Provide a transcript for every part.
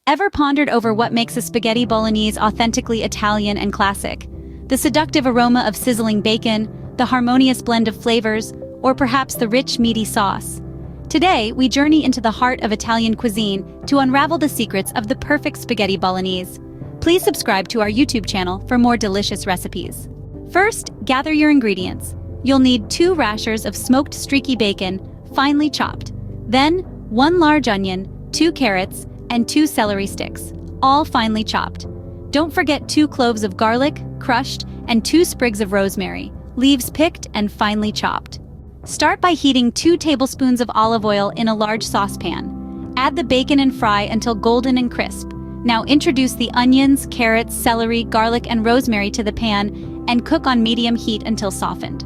Ever pondered over what makes a spaghetti bolognese authentically Italian and classic? The seductive aroma of sizzling bacon, the harmonious blend of flavors, or perhaps the rich, meaty sauce? Today, we journey into the heart of Italian cuisine to unravel the secrets of the perfect spaghetti bolognese. Please subscribe to our YouTube channel for more delicious recipes. First, gather your ingredients. You'll need 2 rashers of smoked streaky bacon, finely chopped. Then, 1 large onion, 2 carrots, and 2 celery sticks, all finely chopped. Don't forget 2 cloves of garlic, crushed, and 2 sprigs of rosemary, leaves picked and finely chopped. Start by heating 2 tablespoons of olive oil in a large saucepan. Add the bacon and fry until golden and crisp. Now introduce the onions, carrots, celery, garlic, and rosemary to the pan and cook on medium heat until softened.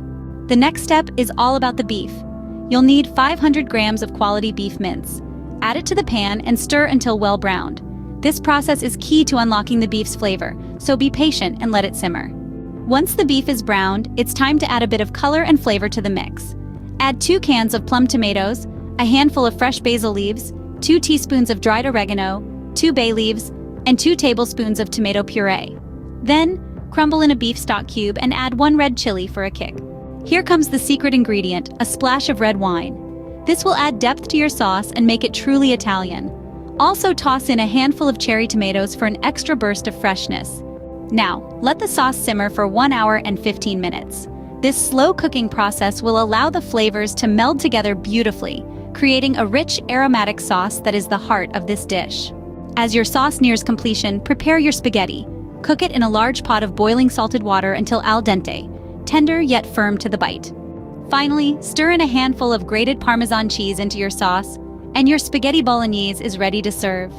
The next step is all about the beef. You'll need 500 grams of quality beef mince. Add it to the pan and stir until well browned. This process is key to unlocking the beef's flavor, so be patient and let it simmer. Once the beef is browned, it's time to add a bit of color and flavor to the mix. Add 2 cans of plum tomatoes, a handful of fresh basil leaves, 2 teaspoons of dried oregano, 2 bay leaves, and 2 tablespoons of tomato puree. Then, crumble in a beef stock cube and add 1 red chili for a kick. Here comes the secret ingredient, a splash of red wine. This will add depth to your sauce and make it truly Italian. Also toss in a handful of cherry tomatoes for an extra burst of freshness. Now, let the sauce simmer for 1 hour and 15 minutes. This slow cooking process will allow the flavors to meld together beautifully, creating a rich, aromatic sauce that is the heart of this dish. As your sauce nears completion, prepare your spaghetti. Cook it in a large pot of boiling salted water until al dente, tender yet firm to the bite. Finally, stir in a handful of grated Parmesan cheese into your sauce, and your spaghetti bolognese is ready to serve.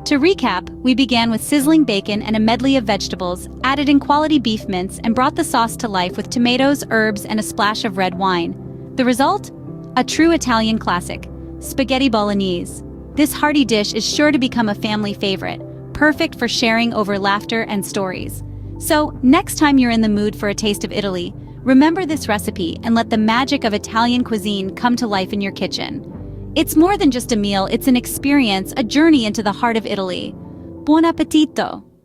To recap, we began with sizzling bacon and a medley of vegetables, added in quality beef mince, and brought the sauce to life with tomatoes, herbs, and a splash of red wine. The result? A true Italian classic, spaghetti bolognese. This hearty dish is sure to become a family favorite, perfect for sharing over laughter and stories. So, next time you're in the mood for a taste of Italy, remember this recipe and let the magic of Italian cuisine come to life in your kitchen. It's more than just a meal, it's an experience, a journey into the heart of Italy. Buon appetito!